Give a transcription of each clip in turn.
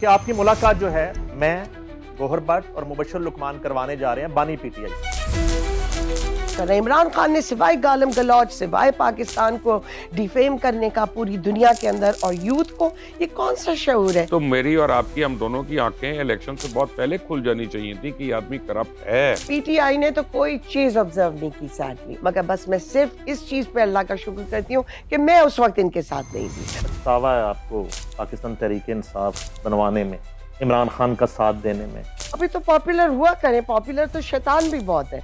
کہ آپ کی ملاقات جو ہے میں گوہر بٹ اور مبشر لقمان کروانے جا رہے ہیں بانی پی ٹی آئی سے۔ عمران خان نے سوائے گالم گلوچ سوائے پاکستان کو ڈیفیم کرنے کا پوری دنیا کے اندر اور یوتھ کو، یہ کون سا شعور ہے؟ تو میری اور آپ کی، ہم دونوں کی آنکھیں الیکشن سے بہت پہلے کھل جانی چاہیے تھی کہ یہ آدمی کرپٹ ہے۔ پی ٹی آئی نے تو کوئی چیز آبزرو نہیں کی سیڈلی، مگر بس میں صرف اس چیز پہ اللہ کا شکر کرتی ہوں کہ میں اس وقت ان کے ساتھ نہیں تھی۔ پچھتاوا ہے آپ کو پاکستان تحریک انصاف بنوانے میں، عمران خان کا ساتھ دینے میں۔ ابھی تو پاپولر ہوا کریں، پاپولر تو شیطان بھی بہت ہے۔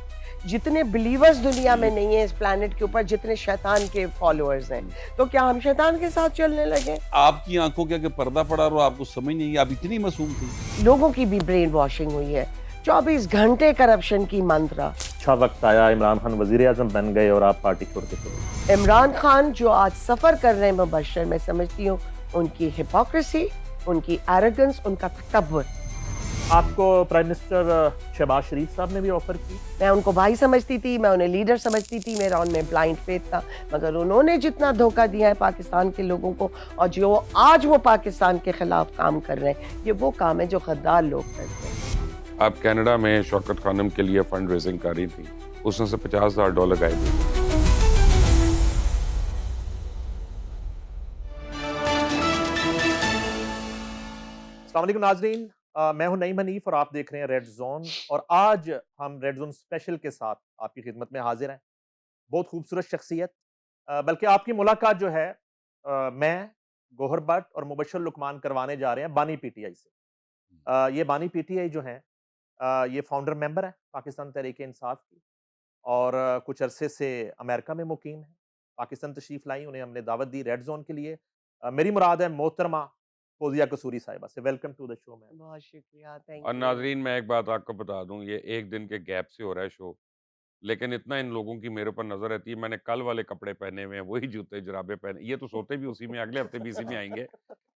جتنے بلیورز دنیا میں نہیں ہیں اس پلانٹ کے اوپر، جتنے شیطان کے فالوورز ہیں، تو کیا ہم شیطان کے ساتھ چلنے لگے؟ آپ کی آنکھوں کے آگے پردہ پڑا اور آپ کو سمجھ نہیں، آپ اتنی معصوم تھی۔ لوگوں کی بھی برین واشنگ ہوئی ہے، 24 گھنٹے کرپشن کی منترا۔ اچھا وقت آیا، عمران خان وزیر اعظم بن گئے اور آپ پارٹی چھوڑ کے چلے گئے۔ عمران خان جو آج سفر کر رہے ہیں مبشر، میں سمجھتی ہوں ان کی ہپوکریسی، ان کی ایروگنس، ان کا تکبر۔ آپ کو پرائم منسٹر شہباز شریف صاحب نے بھی آفر کی؟ میں ان کو بھائی سمجھتی تھی، میں انہیں لیڈر سمجھتی تھی، میرا ان میں بلائنڈ فیتھ تھا، مگر انہوں نے جتنا دھوکہ دیا ہے پاکستان کے لوگوں کو، اور جو آج وہ پاکستان کے خلاف کام کر رہے ہیں، یہ وہ کام ہے جو غدار لوگ کرتے ہیں۔ آپ کینیڈا میں شوکت خانم کے لیے فنڈ ریزنگ کر رہی تھی، اس نے سے $50,000 گائے دیے۔ السلام علیکم ناظرین، میں ہوں نعیم حنیف اور آپ دیکھ رہے ہیں ریڈ زون، اور آج ہم ریڈ زون اسپیشل کے ساتھ آپ کی خدمت میں حاضر ہیں۔ بہت خوبصورت شخصیت، بلکہ آپ کی ملاقات جو ہے میں گوہر بٹ اور مبشر لقمان کروانے جا رہے ہیں بانی پی ٹی آئی سے۔ یہ بانی پی ٹی آئی جو ہیں یہ فاؤنڈر ممبر ہے پاکستان تحریک انصاف کی، اور کچھ عرصے سے امریکہ میں مقیم ہیں۔ پاکستان تشریف لائی، انہیں ہم نے دعوت دی ریڈ زون کے لیے۔ میری مراد ہے محترمہ فوزیہ قصوری صاحبہ سے۔ ویلکم ٹو دا شو میم۔ بہت شکریہ، تھینک اور یو۔ ناظرین، میں ایک بات آپ کو بتا دوں، یہ ایک دن کے گیپ سے ہو رہا ہے شو، لیکن اتنا ان لوگوں کی میرے اوپر نظر رہتی ہے، میں نے کل والے کپڑے پہنے ہوئے ہیں، وہی جوتے جرابے پہنے، یہ تو سوتے بھی اسی میں، اگلے ہفتے بھی اسی میں آئیں گے،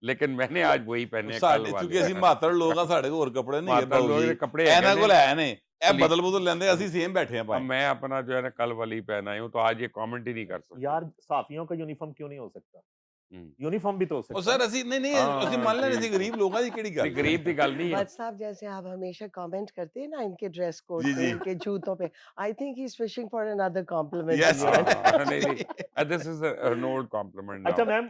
لیکن میں نے آج وہی پہنے ہیں کل چونکہ والے۔ اسی مہاتر لوگ ہیں، ساڑھے کو اور کپڑے نہیں ہے ماتر باؤ لوگ جی، نے کپڑے اینا ہیں کو ہے نہیں، اے چلیے، بدل بدل لیندے، اسی سیم بیٹھے ہیں اب پائیں۔ میں اپنا جو ہے نا کل والی پہنا ہی ہوں، تو آج یہ کامنٹ ہی نہیں کر سکتے۔ یار صحافیوں کا یونیفارم کیوں نہیں ہو سکتا؟ ہوں۔ یونیفارم بھی تو ہو اور سکتا ہے سر نا۔ اسی نہیں اسی ہاں مان لیں، جی، اسی غریب لوگ ہیں، یہ کیڑی گل نہیں غریب کی گل نہیں ہے۔ بٹ صاحب، جیسے آپ ہمیشہ کامنٹ کرتے ہیں نا ان کے ڈریس کوڈ جی پہ، جی ان کے جوتوں پہ، I think he is fishing for another compliment yes again۔ نہیں نہیں، دس از an old compliment اچھا now۔ میم،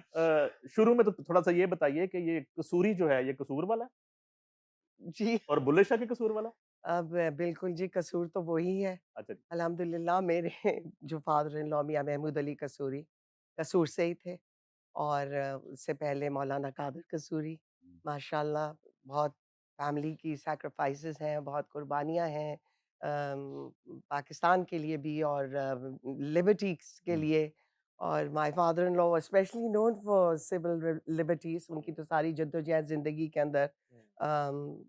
شروع میں تو تھوڑا سا یہ بتائیے کہ یہ قصوری جو ہے یہ قصور والا ہے جی، اور بلے شاہ کے قصور والا؟ اب بالکل جی، قصور تو وہی ہے۔ اچھا جی۔ الحمدللہ میرے جو فادر ان لا میاں محمود علی قصوری قصور سے ہی تھے، اور اس سے پہلے مولانا قادر قصوری، ماشاءاللہ بہت فیملی کی سیکریفائسز ہیں، بہت قربانیاں ہیں، پاکستان کے لیے بھی اور لبرٹیز کے لیے۔ اور my father in law especially known for civil liberties, ان کی تو ساری جدوجہد زندگی کے اندر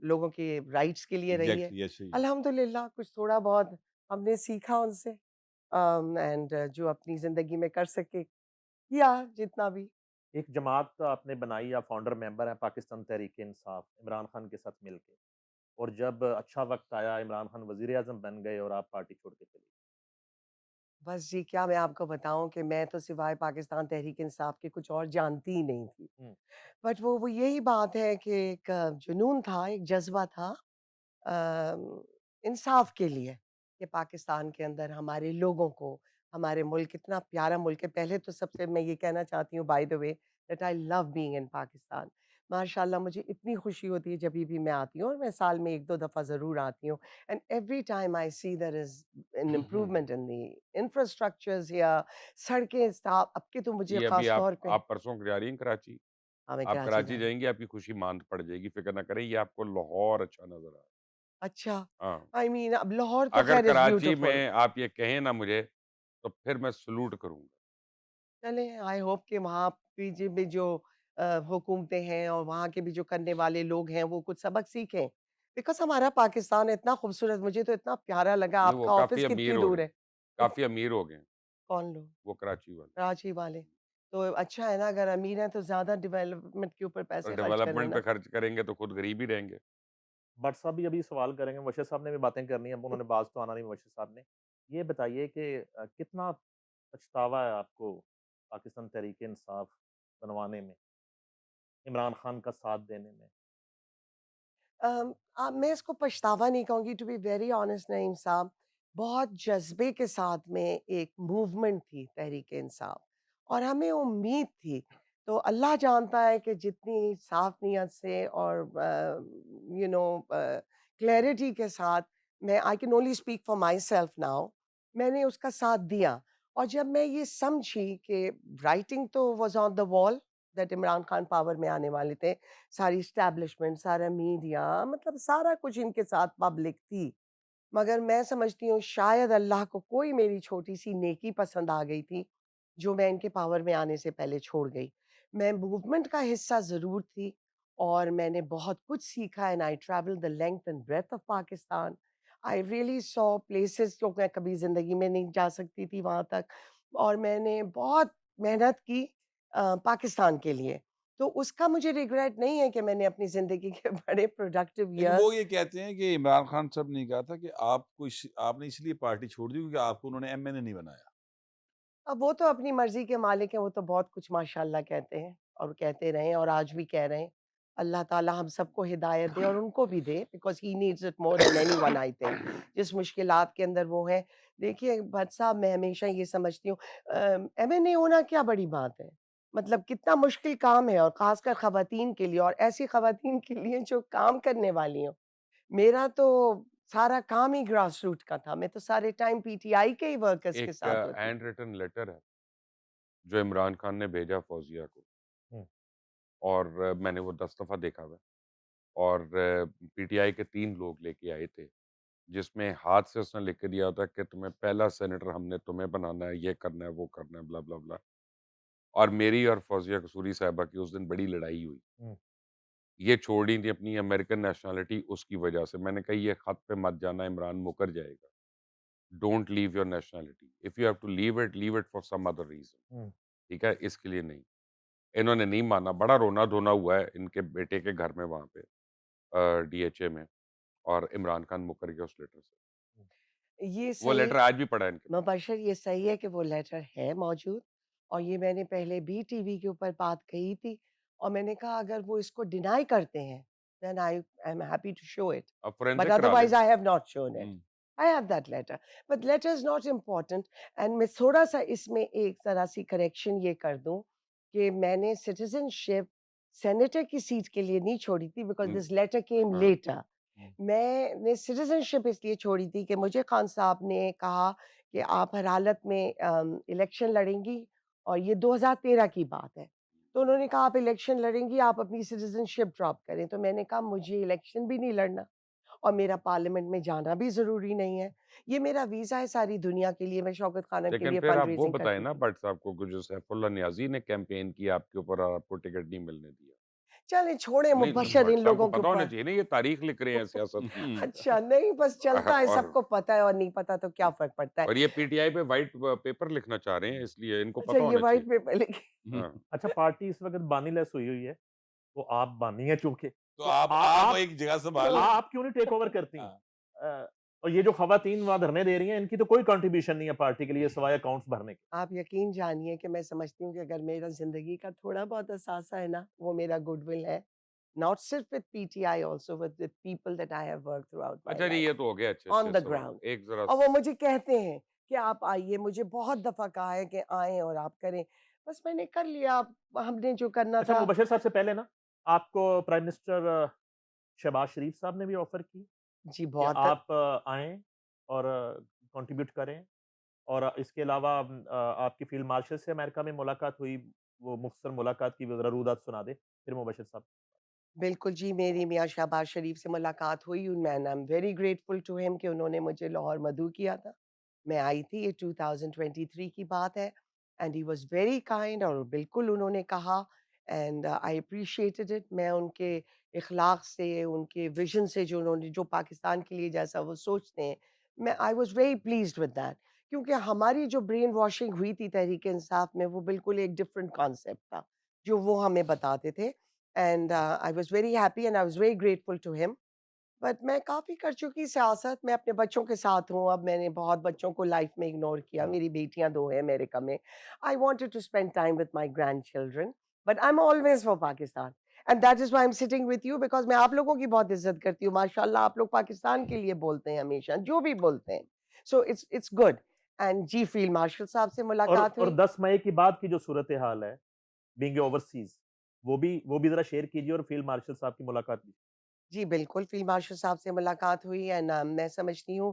لوگوں کے رائٹس کے لیے رہی ہے۔ ایگزیکٹلی یس۔ الحمدللہ کچھ تھوڑا بہت ہم نے سیکھا ان سے، اینڈ جو اپنی زندگی میں کر سکے کیا جتنا بھی۔ ایک جماعت آپ نے بنائی، آپ فاؤنڈر ممبر ہیں پاکستان تحریک انصاف عمران خان کے ساتھ مل کے، اور جب اچھا وقت آیا عمران خان وزیر اعظم بن گئے اور آپ پارٹی چھوڑ کے چلے گئے۔ بس جی، کیا میں آپ کو بتاؤں کہ میں تو سوائے پاکستان تحریک انصاف کے کچھ اور جانتی ہی نہیں تھی، ہوں۔ بٹ وہ یہی بات ہے کہ ایک جنون تھا، ایک جذبہ تھا آم، انصاف کے لیے، کہ پاکستان کے اندر ہمارے لوگوں کو، ہمارے ملک اتنا پیارا ملک ہے۔ پہلے تو سب سے میں یہ کہنا چاہتی ہوں by the way that I love being in Pakistan. ماشاء اللہ مجھے اتنی خوشی ہوتی ہے جب بھی میں آتی ہوں، اور میں سال میں ایک دو دفعہ ضرور آتی ہوں، and every time I see there is an improvement in the infrastructures یا سڑکیں صاف۔ اب کے تو مجھے یہ ابھی خاص آپ طور پہ، آپ پرسوں جا رہی ہیں کراچی؟ ہاں میں آپ کراچی کراچی جا رہی ہوں۔ جائیں گی، آپ کی خوشی ماند پڑ جائے گی، فکر نہ کریں، یہ آپ کو لاہور اچھا نظر آئے۔ اچھا، ہاں، آئی مین اب لاہور تو اگر خیر از کراچی بیوٹیفل۔ میں آپ یہ کہیں نا مجھے، تو پھر میں سلوٹ کروں گا۔ چلیں، آئی ہوپ کہ وہاں پی جی میں جو حکومتیں ہیں اور وہاں کے بھی جو کرنے والے لوگ ہیں وہ کچھ سبق سیکھیں، بیکاز ہمارا پاکستان اتنا خوبصورت، مجھے تو اتنا پیارا لگا۔ نہیں، آپ وہ کا کافی آفس امیر کتنی ہو دور گئے ہے؟ ہیں، کافی امیر ہو گئے ہیں کون لوگ؟ وہ کراچی والے۔ کراچی والے تو اچھا ہے نا، اگر امیر ہیں تو زیادہ ڈیولپمنٹ کے اوپر اور پیسے خرچ کریں ڈیولپمنٹ نا۔ پہ خرچ کریں گے تو خود غریب ہی رہیں گے۔ بٹ صاحب بھی ابھی سوال کریں گے، مبشر صاحب نے بھی باتیں کرنی ہیں، اب انہوں نے باز تو آنا نہیں مبشر صاحب نے۔ یہ بتائیے کہ کتنا پچھتاوا ہے آپ کو پاکستان تحریک انصاف بنوانے میں، عمران خان کا ساتھ دینے میں؟ میں اس کو پچھتاوا نہیں کہوں گی، ٹو بی ویری آنیسٹ نعیم صاحب، بہت جذبے کے ساتھ میں ایک موومنٹ تھی تحریک انصاف، اور ہمیں امید تھی، تو اللہ جانتا ہے کہ جتنی صاف نیت سے اور یو نو کلیئرٹی کے ساتھ، میں I can only speak for my self now, میں نے اس کا ساتھ دیا، اور جب میں یہ سمجھی کہ رائٹنگ تو واز آن دا وال دیٹ عمران خان پاور میں آنے والے تھے، ساری اسٹیبلشمنٹ، سارا میڈیا، مطلب سارا کچھ ان کے ساتھ پبلک تھی، مگر میں سمجھتی ہوں شاید اللہ کو کوئی میری چھوٹی سی نیکی پسند آ گئی تھی جو میں ان کے پاور میں آنے سے پہلے چھوڑ گئی۔ میں موومنٹ کا حصہ ضرور تھی، اور میں نے بہت کچھ سیکھا، and I travel the length and breadth of Pakistan, I really saw places جو میں کبھی زندگی میں نہیں جا سکتی تھی وہاں تک، اور میں نے بہت محنت کی پاکستان کے لیے، تو اس کا مجھے ریگریٹ نہیں ہے کہ میں نے اپنی زندگی کے بڑے پروڈکٹیو لیکن وہ ایئرس۔ یہ کہتے ہیں کہ عمران خان صاحب نے کہا تھا کہ آپ نے اس لیے پارٹی چھوڑ دی کیونکہ آپ کو انہوں نے ایم این اے نہیں بنایا۔ اب وہ تو اپنی مرضی کے مالک ہیں، وہ تو بہت کچھ ماشاءاللہ کہتے ہیں اور کہتے رہے ہیں، اور آج بھی کہہ رہے ہیں۔ اللہ تعالیٰ ہم سب کو ہدایت دے اور ان کو بھی دے، because he needs it more than anyone I think, جس مشکلات کے اندر وہ ہیں۔ دیکھیے بھٹ صاحب، میں ہمیشہ یہ سمجھتی ہوں ایم این اے ہونا کیا بڑی بات ہے، مطلب کتنا مشکل کام ہے، اور خاص کر خواتین کے لیے، اور ایسی خواتین کے لیے جو کام کرنے والی ہوں۔ میرا تو سارا کام ہی گراس روٹ کا تھا، میں تو سارے ٹائم پی ٹی آئی کے ہی ورکرز کے ایک ساتھ ہوتی۔ ہینڈ ریٹن لیٹر ہے جو عمران خان نے بھیجا فوزیہ کو، ہوں، اور میں نے وہ 10 دفعہ دیکھا ہوا ہے، اور پی ٹی آئی کے 3 لوگ لے کے آئے تھے، جس میں ہاتھ سے اس نے لکھ کے دیا ہوتا ہے کہ تمہیں پہلا سینیٹر ہم نے تمہیں بنانا ہے، یہ کرنا ہے، وہ کرنا ہے، بلا بلا بلا۔ اور میری اور فوزیہ قصوری صاحبہ کی اس دن بڑی لڑائی ہوئی، ہوں، یہ چھوڑ رہی تھی اپنی امریکن نیشنلٹی اس کی وجہ سے۔ میں نے کہا یہ خط پہ مت جانا، عمران مکر جائے گا، don't leave your nationality, if you have to leave it for some other reason, ہوں۔ ٹھیک ہے، اس کے لیے نہیں۔ انہوں نے نہیں مانا، بڑا رونا دھونا ہوا ہے ان کے بیٹے کے گھر میں وہاں پہ ڈی ایچ اے میں، اور عمران خان مکر گیا اس لیٹر سے۔ یہ وہ صحیح، لیٹر آج بھی پڑا ہے ان کے پاس۔ مبشر یہ صحیح ہے کہ وہ لیٹر ہے موجود، اور یہ میں نے پہلے بھی ٹی وی کے اوپر بات کہی تھی، اور میں نے کہا اگر وہ اس کو ڈینائی کرتے ہیں then I am happy to show it, اب but فورینسک کرا لیں۔ otherwise I have not shown it. ہوں۔ I have that letter, but letter is not important. And میں تھوڑا سا اس میں ایک ذرا سی کریکشن یہ کر دوں کہ میں نے سٹیزن شپ سینیٹر کی سیٹ کے لیے نہیں چھوڑی تھی، بیکاز ہم، دس لیٹر کیم ہاں، لیٹر۔ میں نے سٹیزن شپ اس لیے چھوڑی تھی کہ مجھے خان صاحب نے کہا کہ آپ ہر حالت میں الیکشن لڑیں گی، اور یہ 2013 کی بات ہے، تو انہوں نے کہا آپ الیکشن لڑیں گی، آپ اپنی سٹیزن شپ ڈراپ کریں، تو میں نے کہا مجھے الیکشن بھی نہیں لڑنا، اور میرا پارلیمنٹ میں جانا بھی ضروری نہیں ہے، یہ میرا ویزا ہے ساری دنیا کے لیے، میں شوکت خانم کے لیکن لیے پھر فنڈ آپ وہ ریزنگ بتائیں کرتی نا تھی۔ بٹ صاحب کو کہ جو سیف اللہ نیازی نے کیمپین کی آپ کے اوپر اور آپ کو ٹکٹ نہیں ملنے دیا۔ چلیں چھوڑیں نہیں مبشر بٹ ان صاحب کو لوگوں کے پتا ہونا اوپر۔ چاہیے نا، یہ تاریخ لکھ رہے ہیں سیاست کی۔ اچھا نہیں، بس چلتا ہے، اور سب کو پتا ہے، اور نہیں پتا تو کیا فرق پڑتا ہے۔ اور یہ پی ٹی آئی پہ وائٹ پیپر لکھنا چاہ رہے ہیں، اس لیے ان کو اچھا پتا یہ ہونا چاہیے۔ وائٹ پیپر لکھے۔ ہاں، اچھا، پارٹی اس وقت بانی لیس ہوئی ہوئی ہے، وہ آپ بانی ہیں چونکہ، تو تو آپ ایک جگہ سنبھال لیں۔ آپ کیوں نہیں ٹیک اوور کرتی؟ ہاں۔ اور یہ جو خواتین وہاں دھرنے دے رہی ہیں، ان کی تو کوئی کنٹریبیوشن نہیں ہے پارٹی کے لیے سوائے اکاؤنٹس بھرنے کے۔ آپ یقین جانیے کہ میں سمجھتی ہوں کہ اگر میرا زندگی کا تھوڑا بہت اثاثہ ہے نا، وہ میرا گڈ ول ہے، ناٹ صرف with P T I, also with people that I have work through out my اچھا جی، لائف یہ تو ہو گیا اچھے آن اچھے دا سوال، گراؤنڈ، ایک ذرا اور وہ مجھے کہتے ہیں کہ آپ آئیے، مجھے بہت دفعہ کہا ہے کہ آئیں اور آپ کریں، بس میں نے کر لیا، ہم نے جو کرنا اچھا، تھا۔ مبشر صاحب سے پہلے نا آپ کو پرائم منسٹر شہباز شریف صاحب نے بھی آفر کی جی کہ بہت، آپ آئیں اور کنٹریبیوٹ کریں، اور اس کے علاوہ آپ کی فیلڈ مارشل سے امریکہ میں ملاقات ہوئی، وہ مختصر ملاقات کی وہ ذرا رودات سنا دے پھر مبشر صاحب۔ بالکل جی، میری میاں شہباز شریف سے ملاقات ہوئی، میں ایم ویری گریٹفل ٹو ہم کہ انہوں نے مجھے لاہور مدعو کیا تھا، میں آئی تھی، یہ 2023 کی بات ہے، and he was very kind, اور بالکل انہوں نے کہا، اینڈ آئی اپریشیٹڈ اٹ، میں ان کے اخلاق سے، ان کے ویژن سے، جو انہوں نے جو پاکستان کے لیے جیسا وہ سوچتے ہیں، میں آئی was very pleased with that, کیونکہ ہماری جو برین واشنگ ہوئی تھی تحریک انصاف میں، وہ بالکل ایک ڈفرینٹ کانسیپٹ تھا جو وہ ہمیں بتاتے تھے، and I was very happy and I was very grateful to ہم، بٹ میں کافی کر چکی سیاست، میں اپنے بچوں کے ساتھ ہوں، اب میں نے بہت بچوں کو لائف میں اگنور کیا، میری بیٹیاں 2 ہیں امریکہ میں، I wanted to spend time with my grandchildren, but I am always for Pakistan, and that is why I'm sitting with you because میں آپ لوگوں کی بہت عزت کرتی ہوں. ماشاء اللہ آپ لوگ پاکستان کے لیے بولتے ہیں ہمیشہ جو بھی بولتے ہیں. So it's good. اینڈ جی فیلڈ مارشل صاحب سے ملاقات اور ہوئی. 10 مئی کی بعد کی جو صورتحال ہے بینگ اوورسیز وہ بھی ذرا شیئر کیجیے اور فیلڈ مارشل صاحب کی ملاقات بھی. جی بالکل فیلڈ مارشل صاحب سے ملاقات ہوئی. اینڈ میں سمجھتی ہوں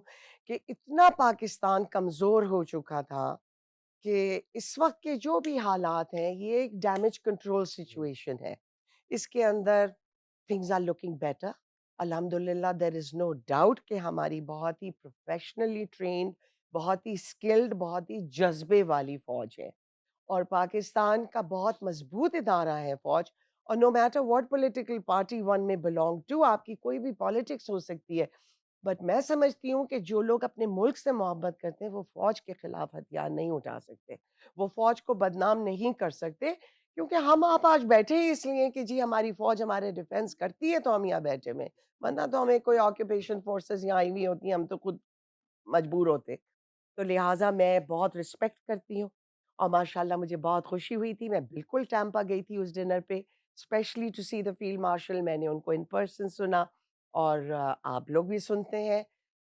کہ اتنا پاکستان کمزور ہو چکا تھا کہ اس وقت کے جو بھی حالات ہیں یہ ایک ڈیمیج کنٹرول سچویشن ہے. اس کے اندر تھنگز آر لوکنگ بیٹر. الحمد للہ دیر از نو ڈاؤٹ کہ ہماری بہت ہی پروفیشنلی ٹرینڈ, بہت ہی اسکلڈ, بہت ہی جذبے والی فوج ہے, اور پاکستان کا بہت مضبوط ادارہ ہے فوج. اور no matter what political party one میں بلونگ ٹو, آپ کی کوئی بھی پالیٹکس ہو سکتی ہے, بٹ میں سمجھتی ہوں کہ جو لوگ اپنے ملک سے محبت کرتے ہیں وہ فوج کے خلاف ہتھیار نہیں اٹھا سکتے, وہ فوج کو بدنام نہیں کر سکتے. کیونکہ ہم آپ آج بیٹھے ہی اس لیے کہ جی ہماری فوج ہمارے ڈیفینس کرتی ہے تو ہم یہاں بیٹھے میں, ورنہ تو ہمیں کوئی آکوپیشن فورسز یہاں آئی ہوئی ہوتی ہیں, ہم تو خود مجبور ہوتے. تو لہٰذا میں بہت رسپیکٹ کرتی ہوں, اور ماشاء اللہ مجھے بہت خوشی ہوئی تھی. میں بالکل ٹیمپا گئی تھی اس ڈنر پہ especially to see the field marshal. میں نے ان کو ان پرسن سنا, اور آپ لوگ بھی سنتے ہیں.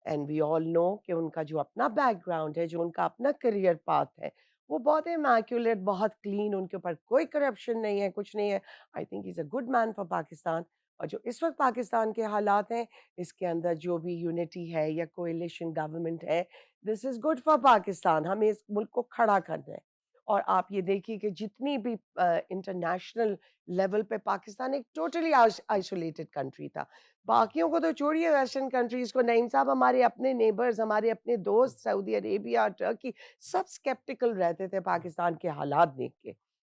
اینڈ وی آل نو کہ ان کا جو اپنا بیک گراؤنڈ ہے, جو ان کا اپنا کریئر پاتھ ہے, وہ بہت امیکولیٹ, بہت کلین, ان کے اوپر کوئی کرپشن نہیں ہے, کچھ نہیں ہے. I think is a good man for Pakistan. اور جو اس وقت پاکستان کے حالات ہیں اس کے اندر جو بھی یونٹی ہے یا کولیشن گورنمنٹ ہے, دس از گڈ فار پاکستان. ہمیں اس ملک کو کھڑا کرنا ہے. اور آپ یہ دیکھیے کہ جتنی بھی انٹرنیشنل لیول پہ پاکستان ایک ٹوٹلی آئسولیٹڈ کنٹری تھا. باقیوں کو تو چھوڑیے, ویسٹرن کنٹریز کو, نعیم صاحب ہمارے اپنے نیبرز, ہمارے اپنے دوست سعودی عربیہ, ٹرکی, سب اسکیپٹیکل رہتے تھے پاکستان کے حالات دیکھ کے.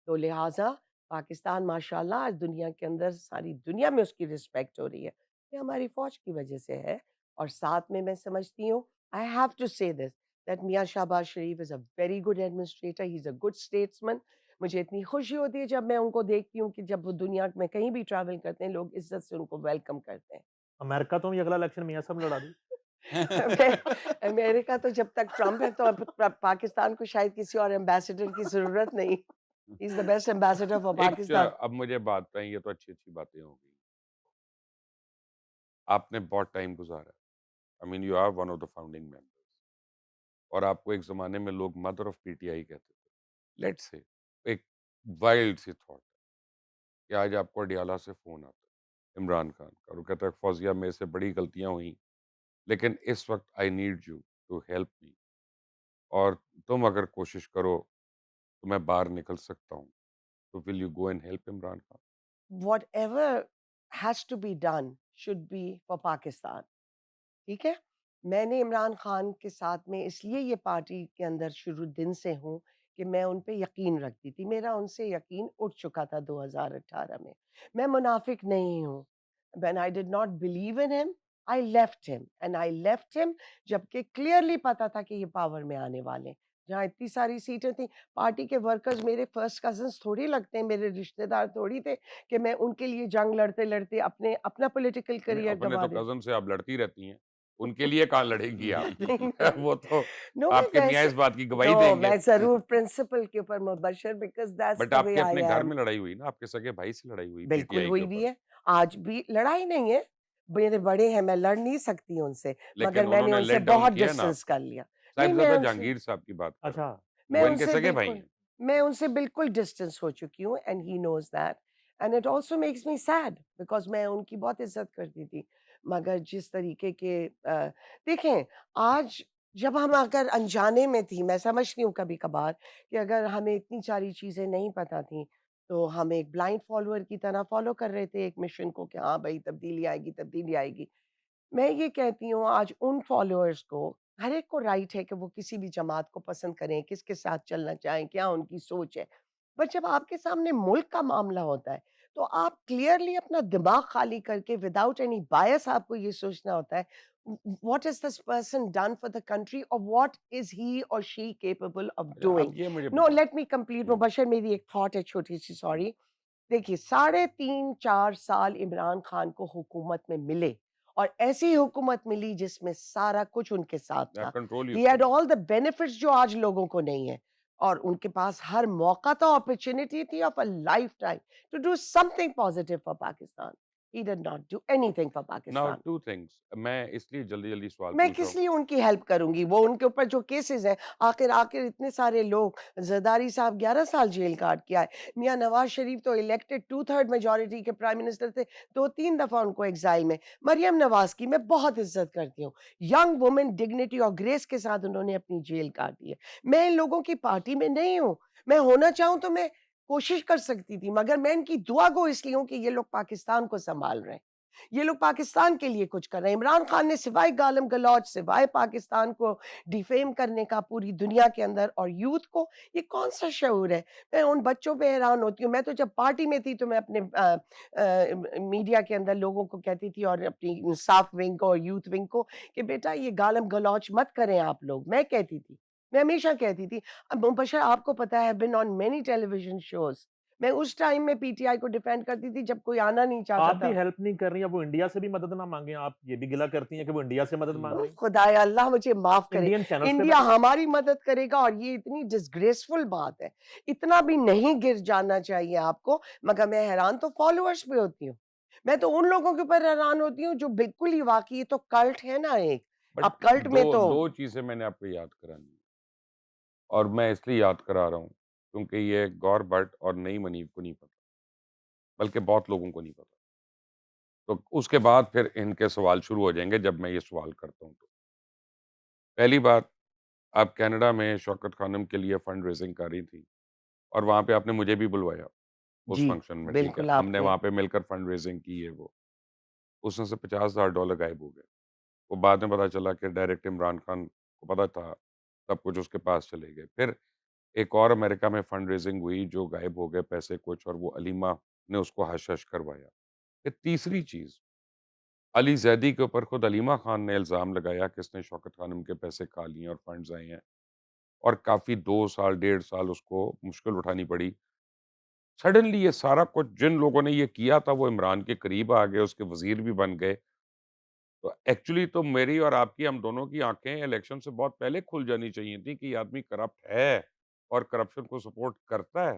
تو لہٰذا پاکستان ماشاء اللہ آج دنیا کے اندر ساری دنیا میں اس کی رسپیکٹ ہو رہی ہے, یہ ہماری فوج کی وجہ سے ہے. اور ساتھ میں سمجھتی ہوں I have to say this that Mian Shahbaz Sharif is a very good administrator, he's a good statesman. مجھے اتنی خوشی ہوتی ہے جب میں ان کو دیکھتی ہوں کہ جب وہ دنیا میں کہیں بھی ٹریول کرتے ہیں لوگ عزت سے ان کو ویلکم کرتے ہیں. امریکہ تو ہی اگلا الیکشن میاں صاحب لڑا دی. امریکہ تو جب تک ٹرمپ ہے تو اب پاکستان کو شاید کسی اور ایمبیسڈر کی ضرورت نہیں. He is the best ambassador for Pakistan. اب مجھے بات بتائیں, یہ تو اچھی اچھی باتیں ہو گئی, آپ نے بہت ٹائم گزارا, I mean you are one of the founding members, اور آپ کو ایک زمانے میں لوگ mother of P T I کہتے تھے. لیٹ سے ایک وائلڈ سی تھاٹ کہ آج آپ کو اڈیالہ سے فون آتا ہے عمران خان کا, اور وہ کہتا ہے فوزیہ میرے سے بڑی غلطیاں ہوئیں لیکن اس وقت I need you to help me, اور تم اگر کوشش کرو تو میں باہر نکل سکتا ہوں, تو will you go and help Imran Khan? Whatever has to be done should be for Pakistan. ٹھیک ہے, میں نے عمران خان کے ساتھ میں اس لیے یہ پارٹی کے اندر شروع دن سے ہوں کہ میں ان پہ یقین رکھتی تھی. میرا ان سے یقین اٹھ چکا تھا 2018 میں. میں منافق نہیں ہوں. When I did not believe in him, I left him. And I left him جبکہ کلیئرلی پتا تھا کہ یہ پاور میں آنے والے ہیں. جہاں اتنی ساری سیٹیں تھیں, پارٹی کے ورکرز میرے فرسٹ کزنس تھوڑی لگتے ہیں, میرے رشتہ دار تھوڑی تھے کہ میں ان کے لیے جنگ لڑتے لڑتے اپنا پولیٹیکل کریئر اپنے گوا تو دیں. کزن سے آپ لڑتی رہتی ہیں, ان کے لیے کہاں لڑیں گی آپ؟ وہ تو نو آپ کے میاں اس بات کی گواہی نو دیں گے. میں ضرور پرنسپل کے اوپر مبشر, بیکاز دیٹس بٹ دا آپ وے کے آئی اپنے گھر ایم. میں لڑائی ہوئی نا, آپ کے سگے بھائی سے لڑائی ہوئی پی ٹی بالکل آئی کے ہوئی بھی اوپر, ہے, آج بھی لڑائی نہیں ہے, میرے بڑے ہیں, میں لڑ نہیں سکتی ان سے, مگر لیکن میں انہوں نے نے ان سے لیٹ ڈاؤن بہت کیا نا. ڈسٹینس کر لیا. نہیں, صاحب زادہ جہانگیر صاحب کی بات کر رہا ہوں, اچھا, میں وہ ان ان کے سے سگے بھائی بالکل ہیں. میں ان سے بالکل ڈسٹینس ہو چکی ہوں, and he knows that, and it also makes me sad because میں ان کی بہت عزت کرتی تھی. مگر جس طریقے کے دیکھیں, آج جب ہم اگر انجانے میں تھی, میں سمجھتی ہوں کبھی کبھار کہ اگر ہمیں اتنی ساری چیزیں نہیں پتہ تھیں تو ہم ایک بلائنڈ فالوور کی طرح فالو کر رہے تھے ایک مشن کو کہ ہاں بھائی تبدیلی آئے گی, تبدیلی آئے گی. میں یہ کہتی ہوں آج ان فالوورز کو, ہر ایک کو رائٹ ہے کہ وہ کسی بھی جماعت کو پسند کریں, کس کے ساتھ چلنا چاہیں, کیا ان کی سوچ ہے. بٹ جب آپ کے سامنے ملک کا معاملہ ہوتا ہے تو آپ کلیئرلی اپنا دماغ خالی کر کے وداؤٹ اینی بایس آپ کو یہ سوچنا ہوتا ہے what is this person done for the country, or what is he or she capable of doing. اب یہ مجھے No, let me complete. مبشر میری ایک تھاٹ ہے چھوٹی سی, سوری. دیکھیے 3.5-4 سال عمران خان کو حکومت میں ملے, اور ایسی حکومت ملی جس میں سارا کچھ ان کے ساتھ تھا. Control He had all the benefits جو آج لوگوں کو نہیں ہے. اور ان کے پاس ہر موقع تو اپرچونٹی تھی of a lifetime to do something positive for Pakistan. He did not do anything for now Pakistan. Two things, میں اس لیے جلدی جلدی سوال میں پوچھ رہا کس ہوں. لیے ان کی ہیلپ کروں گی؟ وہ ان کے اوپر جو کیسز ہیں، آخر اتنے سارے لوگ، زرداری صاحب 11 سال جیل کاٹ کے آئے، میاں نواز شریف تو الیکٹڈ 2/3 میجورٹی کے پرائم منسٹر تھے، 2-3 دفعہ ان کو ایگزائل میں. مریم نواز کی میں بہت عزت کرتی ہوں، ینگ وومن ڈگنیٹی اور گریس کے ساتھ انہوں نے اپنی جیل کاٹی ہے. میں ان لوگوں کی پارٹی میں نہیں ہوں، میں ہونا چاہوں تو میں کوشش کر سکتی تھی، مگر میں ان کی دعا گو اس لیے ہوں کہ یہ لوگ پاکستان کو سنبھال رہے ہیں، یہ لوگ پاکستان کے لیے کچھ کر رہے ہیں. عمران خان نے سوائے گالم گلوچ، سوائے پاکستان کو ڈیفیم کرنے کا پوری دنیا کے اندر اور یوتھ کو، یہ کون سا شعور ہے؟ میں ان بچوں پہ حیران ہوتی ہوں. میں تو جب پارٹی میں تھی تو میں اپنے میڈیا کے اندر لوگوں کو کہتی تھی، اور اپنی صاف ونگ کو اور یوتھ ونگ کو، کہ بیٹا یہ گالم گلوچ مت کریں آپ لوگ. میں کہتی تھی، میں ہمیشہ کہتی تھی. اب مبشر آپ کو پتا ہے been on many television shows, میں اس ٹائم میں پی ٹی آئی کو ڈیفینڈ کرتی تھی جب کوئی آنا نہیں چاہتا آپ تھا. بھی ہیلپ نہیں کر رہی ہیں، وہ انڈیا سے بھی مدد نہ مانگیں، آپ یہ بھی گلہ کرتی ہیں کہ وہ انڈیا سے مدد مانگ رہی ہیں. خدایا اللہ مجھے معاف کرے، انڈین چینلز پہ انڈیا بیٹھے ہماری مدد کرے گا، اور یہ اتنی ڈسگریسفل بات ہے، اتنا بھی نہیں گر جانا چاہیے آپ کو. مگر میں حیران تو فالوورز پہ ہوتی ہوں، میں تو ان لوگوں کے اوپر حیران ہوتی ہوں جو بالکل ہی واقعی تو کلٹ ہے نا ایک. بٹ اب کلٹ میں دو تو دو چیزیں میں نے آپ کو یاد کرانی ہے، اور میں اس لیے یاد کرا رہا ہوں کیونکہ یہ گور بٹ اور نئی منیب کو نہیں پتا، بلکہ بہت لوگوں کو نہیں پتا. تو اس کے بعد پھر ان کے سوال شروع ہو جائیں گے جب میں یہ سوال کرتا ہوں. تو پہلی بات، آپ کینیڈا میں شوکت خانم کے لیے فنڈ ریزنگ کر رہی تھی، اور وہاں پہ آپ نے مجھے بھی بلوایا اس جی فنکشن میں. ٹھیک ہے، بالکل ہم آپ نے نے. وہاں پہ مل کر فنڈ ریزنگ کی ہے. وہ اس میں سے $50,000 غائب ہو گئے. وہ بعد میں پتا چلا کہ ڈائریکٹ عمران خان کو پتا تھا، سب کچھ اس کے پاس چلے گئے. پھر ایک اور امریکہ میں فنڈ ریزنگ ہوئی جو غائب ہو گئے پیسے کچھ، اور وہ علیمہ نے اس کو حش حش کروایا. پھر تیسری چیز، علی زیدی کے اوپر خود علیمہ خان نے الزام لگایا کہ اس نے شوکت خانم کے پیسے کھا لیے اور فنڈز آئے ہیں، اور کافی 2 سال 1.5 سال اس کو مشکل اٹھانی پڑی. سڈنلی یہ سارا کچھ جن لوگوں نے یہ کیا تھا وہ عمران کے قریب آ گئے، اس کے وزیر بھی بن گئے. تو ایکچولی تو میری اور آپ کی، ہم دونوں کی آنکھیں الیکشن سے بہت پہلے کھل جانی چاہیے تھی کہ یہ آدمی کرپٹ ہے اور کرپشن کو سپورٹ کرتا ہے.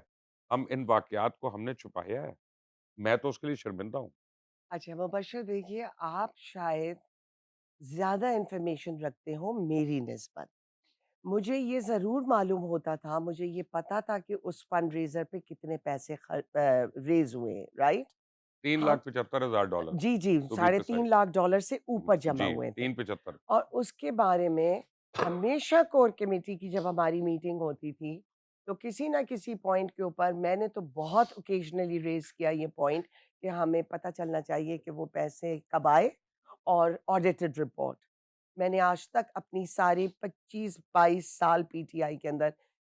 ہم ان واقعات کو ہم نے چھپایا ہے. میں تو اس کے لیے شرمندہ ہوں. اچھا مبشر، دیکھیے آپ شاید زیادہ انفارمیشن رکھتے ہو میری نسبت. مجھے یہ ضرور معلوم ہوتا تھا، مجھے یہ پتا تھا کہ اس فنڈ ریزر پہ کتنے پیسے ریز ہوئے ہیں، رائٹ؟ تین ہم لاکھ پچہتر ہزار ڈالر جی جی ٹو بی $3.5 سے اوپر جمع جی، ہوئے تھے. 375. اور اس کے بارے میں ہمیشہ کور کمیٹی کی جب ہماری میٹنگ ہوتی تھی تو کسی نہ کسی پوائنٹ کے اوپر میں نے تو بہت اوکیجنلی ریز کیا یہ پوائنٹ کہ ہمیں پتہ چلنا چاہیے کہ وہ پیسے کب آئے، اور آڈیٹڈ رپورٹ. میں نے آج تک اپنی ساری 25-22 سال پی ٹی آئی کے اندر،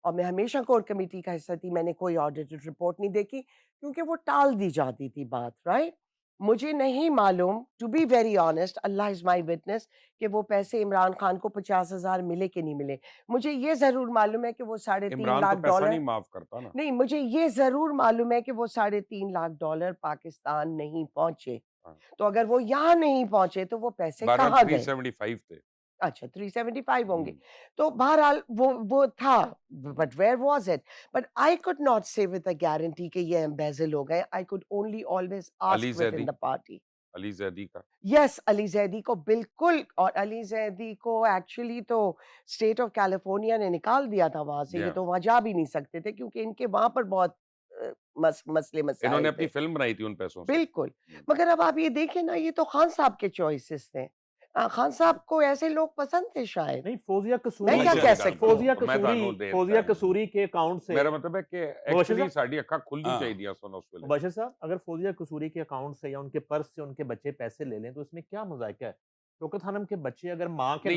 اور میں ہمیشہ کور کمیٹی کا حصہ تھی، میں نے کوئی آڈیٹڈ رپورٹ نہیں دیکھی کیونکہ وہ ٹال دی جاتی تھی بات، رائٹ؟ مجھے نہیں معلوم، ٹو بی ویری آنےسٹ، اللہ از مائی وٹنس، کہ وہ پیسے عمران خان کو 50,000 ملے کہ نہیں ملے. مجھے یہ ضرور معلوم ہے کہ وہ $3.5 عمران تو لاکھ پیسہ نہیں معاف کرتا نا. نہیں، مجھے یہ ضرور معلوم ہے کہ وہ $3.5 لاکھ پاکستان نہیں پہنچے. ہاں. تو اگر وہ یہاں نہیں پہنچے تو وہ پیسے بہرحال کہاں گئے؟ 375 تھے. اچھا 375 ہوں گے. ہم. تو بہرحال وہ تھا، but where was it? But I could not say with a guarantee کہ یہ embezzle ہو گئے. I could only always Ali ask Zaidi, within the party. علی زیدی کا یس، علی زیدی کو بالکل، اور علی زیدی کو ایکچولی تو اسٹیٹ آف کیلیفورنیا نے نکال دیا تھا وہاں سے. یہ تو وہاں جا بھی نہیں سکتے تھے کیونکہ ان کے وہاں پر بہت مسئلے انہوں نے مسائل اپنی تھے. فلم بنائی تھی ان پیسوں سے. بالکل. مگر اب آپ یہ دیکھیں نا، یہ تو خان صاحب کے چوائسز تھے. خان صاحب کو ایسے لوگ پسند تھے شاید. نہیں، فوزیہ میں کیا قصوری کہہ سکتی ہوں؟ فوزیہ قصوری کے اکاؤنٹ سے، میرا مطلب ہے کہ ایکچولی ساڈی اکھاں کھلنی چاہیے سن اس ویلے. مبشر صاحب، اگر فوزیہ قصوری کے اکاؤنٹ سے یا ان کے پرس سے ان کے بچے پیسے لے لیں تو اس میں کیا مذائقہ ہے؟ شوکت خانم کے بچے اگر ماں کے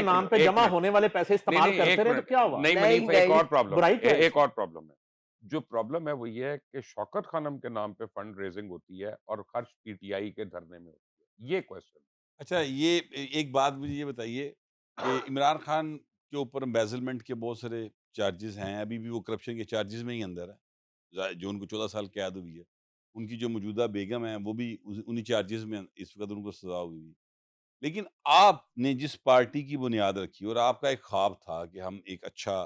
نام پہ جمع ہونے والے پیسے استعمال کرتے رہے تو کیا ہوا؟ نہیں، ایک اور پرابلم، برائی کیا ہے؟ ایک اور پرابلم ہے. جو پرابلم ہے وہ یہ ہے کہ شوکت خانم کے نام پہ فنڈ ریزنگ ہوتی ہے اور خرچ پی ٹی آئی کے دھرنے میں ہوتی ہے. یہ کوشچن. اچھا، یہ ایک بات مجھے یہ بتائیے کہ عمران خان کے اوپر امبیزلمنٹ کے بہت سارے چارجز ہیں، ابھی بھی وہ کرپشن کے چارجز میں ہی اندر ہے، جو ان کو 14 سال قید ہوئی ہے. ان کی جو موجودہ بیگم ہیں وہ بھی انہی چارجز میں اس وقت ان کو سزا ہوئی ہوئی. لیکن آپ نے جس پارٹی کی بنیاد رکھی اور آپ کا ایک خواب تھا کہ ہم ایک اچھا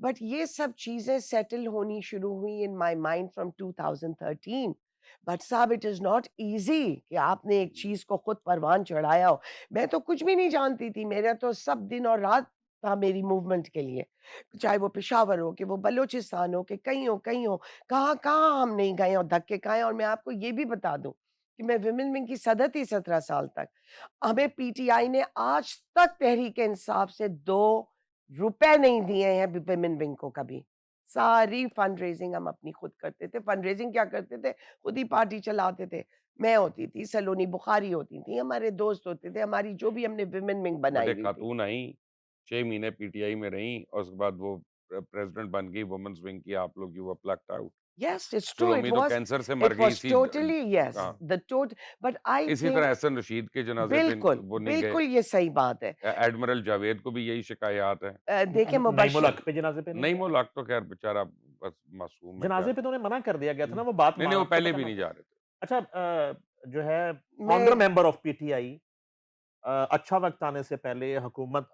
بٹ یہ سب چیزیں سیٹل ہونی شروع ہوئی ان مائی مائنڈ فرام 2013. بٹ صاحب اٹ از ناٹ ایزی کہ آپ نے ایک چیز کو خود پروان چڑھایا ہو. میں تو کچھ بھی نہیں جانتی تھی, میرا تو سب دن اور رات تھا میری موومنٹ کے لیے, چاہے وہ پشاور ہو کہ وہ بلوچستان ہو کہ کہیں ہو, کہاں کہاں ہم نہیں گئے اور دھکے کھائے. اور میں آپ کو یہ بھی بتا دوں کہ میں ویمن ونگ کی صدر تھی 17 سال تک. ہمیں پی ٹی آئی نے آج تک تحریک انصاف سے 2 روپے نہیں دیے ہیں ویمن ونگ کو کبھی. ساری فنڈ ریزنگ ہم اپنی خود کرتے تھے. فنڈ ریزنگ کیا کرتے تھے, خود ہی پارٹی چلاتے تھے. میں ہوتی تھی, سلونی بخاری ہوتی تھی, ہمارے دوست ہوتے تھے, ہماری جو بھی ہم نے ویمن ونگ بٹ بنائی ایک ہوئی تھی. خاتون آئیں 6 مہینے پی ٹی آئی میں رہیں اور اس کے بعد وہ پریزیڈنٹ بن گئی وومنس ونگ کی. آپ لوگ you plucked out. Yes, it's true. سلومی تو کینسر سے مر It گئی was تھی. totally, yes, ہاں the total. But I اسی think طرح احسن رشید کے جنازے پہ بالکل وہ نہیں گئے. بالکل یہ صحیح بات ہے. ایڈمرل جاوید کو بھی یہی شکایات ہیں. دیکھیں نعیم مبشر, الحق پہ جنازے پہ نہیں نہیں گئے؟ ملاق تو خیر بیچارہ بس معصوم ہے. جنازے پہ تو انہیں منع کر دیا گیا تھا نا, وہ بات نہیں وہ آپ کو پہلے پتہ بھی نہ نہیں تھا؟ جا رہے تھے. اچھا جو ہے میں founder member of P T آئی, اچھا وقت آنے سے پہلے حکومت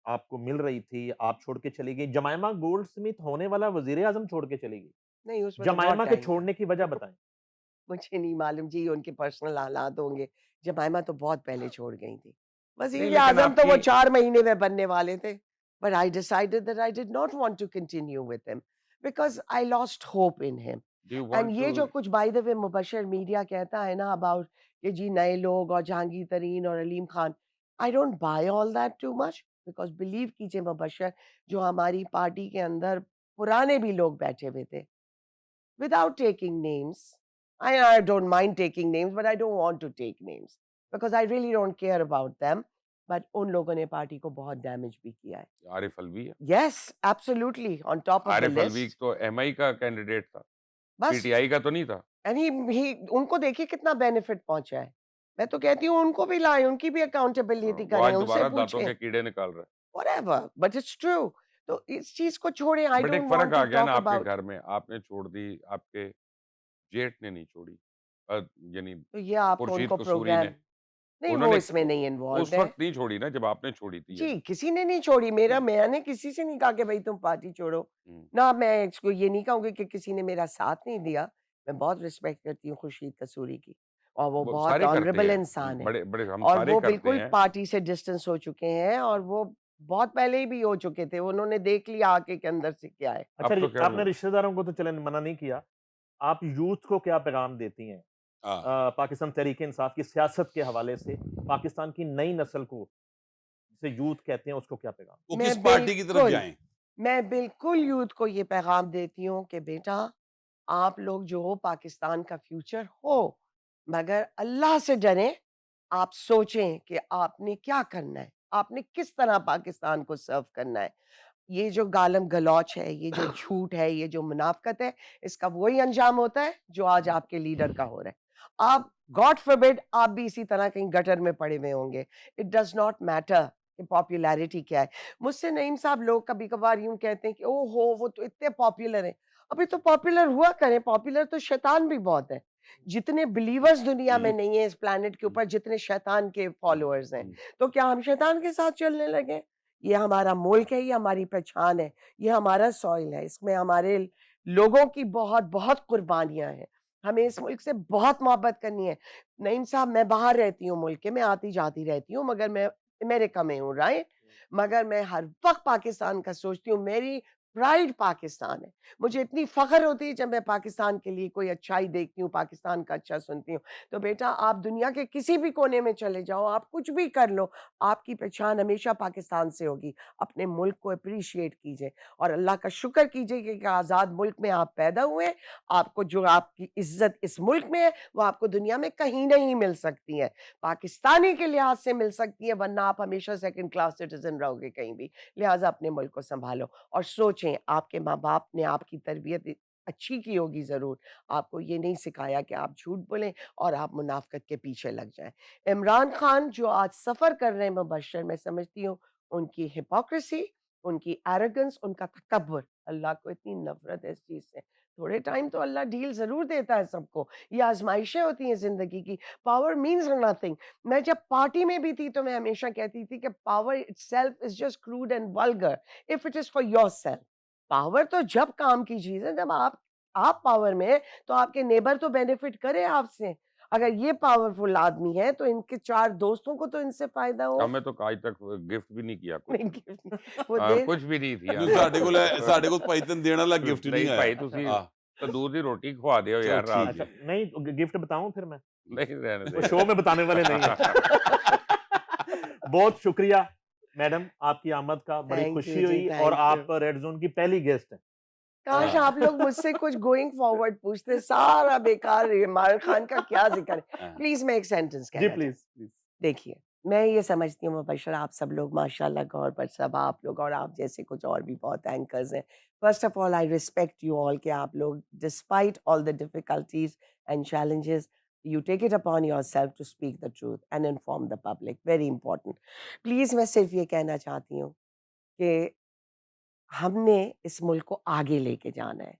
آپ کو مل رہی تھی, آپ چھوڑ کے چلی گئی. جمائمہ گولڈ سمتھ ہونے والا وزیر اعظم چھوڑ کے چلی گئی. نہیں, اس میں تو جمائمہ بہت کے ٹائم چھوڑنے کی وجہ بتائیں. مجھے نہیں معلوم جی, ان کے پرسنل حالات ہوں گے. جمائمہ تو بہت پہلے چھوڑ گئی تھی. نہیں وزیر لیکن اعظم آپ تو وہ کی 4 مہینے میں بننے والے تھے. But I decided that I did not want to continue with him because I lost hope in him. Do you and want یہ ٹو جو کچھ by the way Mubashir media کہتا ہے نا اباؤٹ کہ جی نئے لوگ اور جہانگیر ترین اور Aleem Khan, I don't buy all that too much because believe کیجیے مبشر, جو ہماری پارٹی کے اندر پرانے بھی لوگ بیٹھے ہوئے تھے without taking names. I don't mind taking names, but I don't want to take names because I really don't care about them. But ان لوگوں نے پارٹی کو بہت ڈیمیج بھی کیا ہے. عارف الوی ہے. Yes, absolutely, on top of the Arif الوی list. تو M آئی کا کینڈیڈیٹ تھا, پی بس ٹی آئی کا تو نہیں تھا. ان کو دیکھیے کتنا بینیفٹ پہنچا ہے. میں تو کہتی ہوں ان کو بھی لائیں, ان کی بھی اکاؤنٹیبلٹی وہ کریں, آج ان سے دوبارہ دانتوں پوچھیں کے کیڑے نکال رہا ہے. whatever, but it's true. تو اس چیز کو چھوڑیں. I بٹ ایک don't فرق want آ to گیا نا talk آپ کے about. گھر میں, آپ نے چھوڑ دی, آپ کے جیٹ نے نہیں چھوڑی, یعنی تو یہ آپ کو ان خورشید کو قصوری نے, پروگرام نہیں, انہوں وہ نے اس میں نہیں انوالوڈ اس ہے وقت نہیں چھوڑی نا جب آپ نے چھوڑی تھی. جی. کسی نے نہیں چھوڑی. میں نے کسی سے نہیں کہا کہ بھائی تم پارٹی چھوڑو. نہ میں اس کو یہ نہیں کہوں گی کہ کسی نے میرا ساتھ نہیں دیا. میں بہت رسپیکٹ کرتی ہوں خورشید قصوری کی, اور وہ بہت سارے کرتے آنریبل ہیں, انسان ہے, بڑے بڑے ہم اور سارے وہ کرتے بالکل ہیں. پارٹی سے ڈسٹینس ہو چکے ہیں, اور وہ بہت پہلے ہی بھی ہو چکے تھے. انہوں نے دیکھ لیا آگے کے اندر سے کیا ہے. اچھا اب تو خیر آپ نے رشتہ داروں کو تو چلیں منع نہیں کیا, آپ یوتھ کو کیا پیغام دیتی ہیں پاکستان تحریک انصاف کی سیاست کے حوالے سے, پاکستان کی نئی نسل کو جسے یوتھ کہتے ہیں اس کو کیا پیغام؟ وہ میں کس پارٹی کی طرف بالکل جائیں؟ میں بالکل یوتھ کو یہ پیغام دیتی ہوں کہ بیٹا آپ لوگ جو ہو پاکستان کا فیوچر ہو, مگر اللہ سے ڈریں. آپ سوچیں کہ آپ نے کیا کرنا ہے, آپ نے کس طرح پاکستان کو سرو کرنا ہے. یہ جو گالم گلوچ ہے, یہ جو جھوٹ ہے, یہ جو منافقت ہے, اس کا وہی انجام ہوتا ہے جو آج آپ کے لیڈر کا ہو رہا ہے. آپ گاڈ فوربڈ آپ بھی اسی طرح کہیں گٹر میں پڑے ہوئے ہوں گے. اٹ ڈز ناٹ میٹر کہ پاپولیرٹی کیا ہے. مجھ سے نعیم صاحب لوگ کبھی کبھار یوں کہتے ہیں کہ او ہو وہ تو اتنے پاپولر ہیں. ابھی تو پاپولر ہوا کریں, پاپولر تو شیطان بھی بہت ہے. جتنے بلیورز دنیا میں نہیں ہیں اس پلانٹ کے اوپر, جتنے شیطان کے فالوورز ہیں, تو کیا ہم شیطان کے ساتھ چلنے لگے؟ یہ ہمارا ملک ہے, یہ ہماری پہچان ہے, یہ ہمارا سوئل ہے, اس میں ہمارے لوگوں کی بہت بہت قربانیاں ہیں. ہمیں اس ملک سے بہت محبت کرنی ہے. نعیم صاحب میں باہر رہتی ہوں ملک کے, میں آتی جاتی رہتی ہوں, مگر میں امریکہ میں ہوں, رائٹ, مگر میں ہر وقت پاکستان کا سوچتی ہوں. میری پرائڈ پاکستان ہے. مجھے اتنی فخر ہوتی ہے جب میں پاکستان کے لیے کوئی اچھائی دیکھتی ہوں, پاکستان کا اچھا سنتی ہوں. تو بیٹا آپ دنیا کے کسی بھی کونے میں چلے جاؤ, آپ کچھ بھی کر لو, آپ کی پہچان ہمیشہ پاکستان سے ہوگی. اپنے ملک کو اپریشیٹ کیجئے اور اللہ کا شکر کیجئے کہ آزاد ملک میں آپ پیدا ہوئے. آپ کو جو آپ کی عزت اس ملک میں ہے وہ آپ کو دنیا میں کہیں نہیں مل سکتی ہے. پاکستانی کے لحاظ سے مل سکتی ہے, ورنہ آپ ہمیشہ سیکنڈ کلاس سٹیزن رہو گے کہیں بھی. لہٰذا اپنے ملک کو سنبھالو اور سوچیں, آپ کے ماں باپ نے آپ کی تربیت اچھی کی ہوگی ضرور, آپ کو یہ نہیں سکھایا کہ آپ جھوٹ بولیں اور آپ منافقت کے پیچھے لگ جائیں. عمران خان جو آج سفر کر رہے ہیں مبشر, میں سمجھتی ہوں ان کی ہپوکریسی, ان کی ایروگنس, ان کا تکبر, اللہ کو اتنی نفرت ہے اس چیز سے. تھوڑے ٹائم تو اللہ ڈیل ضرور دیتا ہے سب کو, یہ آزمائشیں ہوتی ہیں زندگی کی. Power means nothing. میں جب پارٹی میں بھی تھی تو میں ہمیشہ کہتی تھی کہ power itself is just crude and vulgar if it is for yourself. Power تو جب کام کی چیز ہے، جب آپ پاور میں ہیں تو آپ کے نیبر تو بینیفٹ کرے آپ سے. اگر یہ پاورفل آدمی ہے تو ان کے 4 دوستوں کو تو ان سے فائدہ ہو. ہمیں تو آج تک گفٹ بھی نہیں کیا کچھ. نہیں وہ دے کچھ بھی نہیں تھی نہیں ساڈے کو پیتن دینے والا گفٹ نہیں نہیں آیا. بھائی تسی تندور دی روٹی کھوا دیو چلو یار رات ٹھیک اچھا میں. نہیں گفٹ بتاؤں پھر میں نہیں رہنے وہ دے. شو میں بتانے والے نہیں ہیں. بہت شکریہ میڈم آپ کی آمد کا, بڑی Thank you خوشی جی, ہوئی, thank اور you. آپ ریڈ زون کی پہلی گیسٹ ہیں. کاش آپ لوگ مجھ سے کچھ گوئنگ فارورڈ پوچھتے, سارا بیکار عمران خان کا کیا ذکر ہے. پلیز میں ایک سینٹنس جی کہنا پلیز چاہتی ہوں. دیکھیے میں یہ سمجھتی ہوں مبشر آپ سب لوگ ماشاءاللہ گور پر سب آپ لوگ اور آپ جیسے کچھ اور بھی بہت اینکرز ہیں. First of all I respect you all کہ آپ لوگ despite all the difficulties and challenges you take it upon yourself to speak the truth and inform the public. Very important. Please میں صرف یہ کہنا چاہتی ہوں کہ ہم نے اس ملک کو آگے لے کے جانا ہے.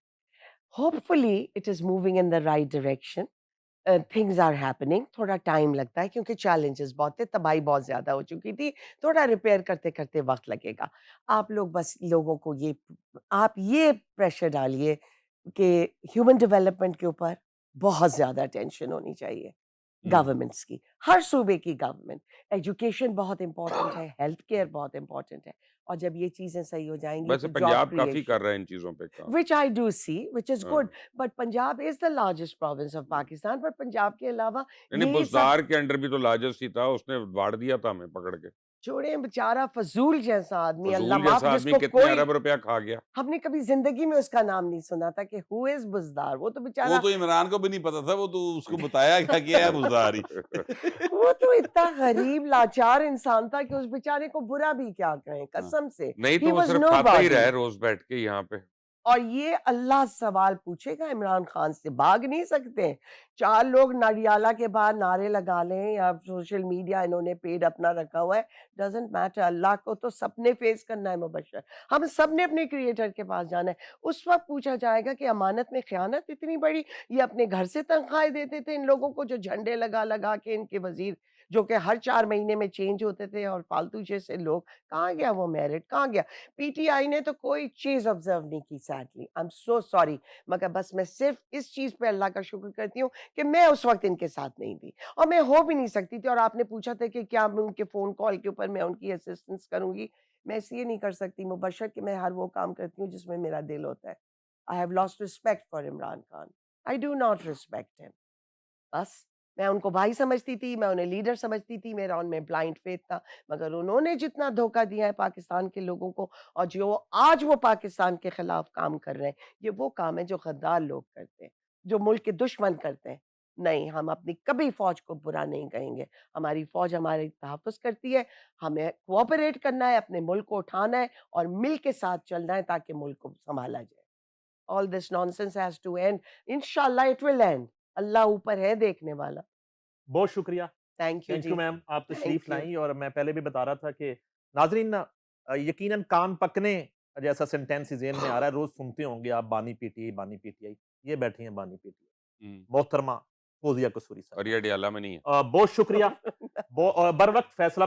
Hopefully it is moving in the right direction. Things are happening. تھوڑا ٹائم لگتا ہے کیونکہ چیلنجز بہت تھے, تباہی بہت زیادہ ہو چکی تھی, تھوڑا ریپیئر کرتے کرتے وقت لگے گا. آپ لوگ بس لوگوں کو آپ یہ پریشر ڈالیے کہ ہیومن ڈیولپمنٹ کے اوپر بہت زیادہ ٹینشن ہونی چاہیے گورنمنٹس کی, ہر صوبے کی گورنمنٹ. ایجوکیشن بہت امپورٹنٹ ہے, ہیلتھ کیئر بہت امپورٹنٹ ہے, اور جب یہ چیزیں صحیح ہو جائیں گی ویسے تو جاب پنجاب کافی کریشن کر رہے ہیں ان چیزوں پہ کام. which I do see, which is ہاں. good. But Punjab is the largest province of Pakistan. But Punjab کے علاوہ یعنی یہی سب بزدار کے انڈر بھی تو لاجسٹ ہی تھا, اس نے واڑ دیا تھا ہمیں پکڑ کے. چھوڑیں, بیچارہ فضول جیسا آدمی, اللہ فضول معاف, جیسا جس آدمی کو کتنے کوئی ارب روپیہ کھا گیا. ہم نے کبھی زندگی میں اس کا نام نہیں سنا تھا کہ who is بزدار. وہ تو وہ بیچارہ تو عمران کو بھی نہیں پتا تھا, وہ تو اس کو بتایا گیا کہ ہے بزداری. وہ تو اتنا غریب لاچار انسان تھا کہ اس بیچارے کو برا بھی کیا کہیں, قسم سے. نہیں He تو وہ was صرف کھاتا ہی nobody. رہے روز بیٹھ کے یہاں پہ. اور یہ اللہ سوال پوچھے گا عمران خان سے, بھاگ نہیں سکتے. 4 لوگ ناڈیالہ کے بعد نعرے لگا لیں یا سوشل میڈیا انہوں نے پیڈ اپنا رکھا ہوا ہے, ڈزنٹ میٹر. اللہ کو تو سب نے فیس کرنا ہے مبشر, ہم سب نے اپنے کریٹر کے پاس جانا ہے. اس وقت پوچھا جائے گا کہ امانت میں خیانت اتنی بڑی, یہ اپنے گھر سے تنخواہیں دیتے تھے ان لوگوں کو جو جھنڈے لگا لگا کے ان کے وزیر جو کہ ہر 4 مہینے میں چینج ہوتے تھے, اور فالتو جیسے لوگ. کہاں گیا وہ میرٹ, کہاں گیا؟ پی ٹی آئی نے تو کوئی چیز آبزرو نہیں کی sadly. I am so sorry, مگر بس میں صرف اس چیز پہ اللہ کا شکر کرتی ہوں کہ میں اس وقت ان کے ساتھ نہیں تھی, اور میں ہو بھی نہیں سکتی تھی. اور آپ نے پوچھا تھا کہ کیا میں ان کے فون کال کے اوپر میں ان کی اسسٹنس کروں گی. میں اس لیے نہیں کر سکتی مبشر کہ میں ہر وہ کام کرتی ہوں جس میں میرا دل ہوتا ہے. I have lost respect for Imran Khan. I do not respect him. بس میں ان کو بھائی سمجھتی تھی, میں انہیں لیڈر سمجھتی تھی, میرا ان میں بلائنڈ فیتھ تھا. مگر انہوں نے جتنا دھوکہ دیا ہے پاکستان کے لوگوں کو, اور جو آج وہ پاکستان کے خلاف کام کر رہے ہیں, یہ وہ کام ہے جو غدار لوگ کرتے ہیں, جو ملک کے دشمن کرتے ہیں. نہیں, ہم اپنی کبھی فوج کو برا نہیں کہیں گے. ہماری فوج ہمارے تحفظ کرتی ہے, ہمیں کوآپریٹ کرنا ہے, اپنے ملک کو اٹھانا ہے اور مل کے ساتھ چلنا ہے تاکہ ملک کو سنبھالا جائے. All this nonsense has to end. Inshallah it will end. اللہ اوپر ہے دیکھنے والا. بہت شکریہ. تھینک یو تھینک جی. یو میم, آپ تشریف Thank you. لائیں. اور میں پہلے بھی بتا رہا تھا کہ ناظرین یقیناً کان پکنے جیسا سینٹینس ذہن میں آ رہا ہے, روز سنتے ہوں گے آپ بانی پی ٹی آئی, بانی پی ٹی آئی. یہ بیٹھی ہیں بانی پی ٹی آئی, محترمہ فوزیہ قصوری اور صاحب. یہ ڈیالہ میں نہیں ہے. بہت شکریہ. بر وقت فیصلہ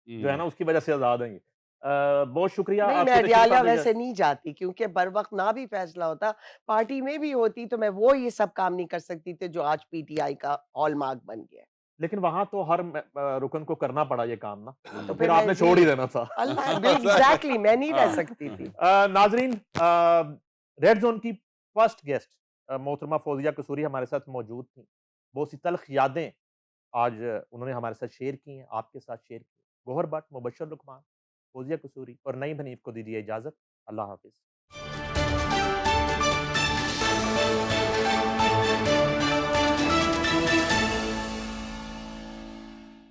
جو ہے نا اس کی وجہ سے آزاد ہیں یہ. بہت شکریہ نہیں, آپ میں کی تشریف اڈیالہ آنے کا. ویسے نہیں جاتی کیونکہ بر وقت نہ بھی فیصلہ ہوتا, پارٹی میں بھی ہوتی تو میں وہ یہ سب کام نہیں کر سکتی تھے جو آج پی ٹی آئی کا ہال مارک بن گیا. لیکن وہاں تو ہر رکن کو کرنا پڑا یہ کام نا, تو پھر آپ نے چھوڑ ہی دینا تھا. اللہ ایگزیکٹلی, میں نہیں رہ سکتی تھی. ناظرین, ریڈ زون کی فرسٹ گیسٹ محترمہ فوزیہ قصوری ہمارے ساتھ موجود تھیں. بہت سی تلخ یادیں آج انہوں نے ہمارے ساتھ شیئر کی ہیں, آپ کے ساتھ شیئر کی. گوہر بٹ, مبشر لقمان, فوزیہ قصوری اور نعیم حنیف کو دیجیے اجازت. اللہ حافظ.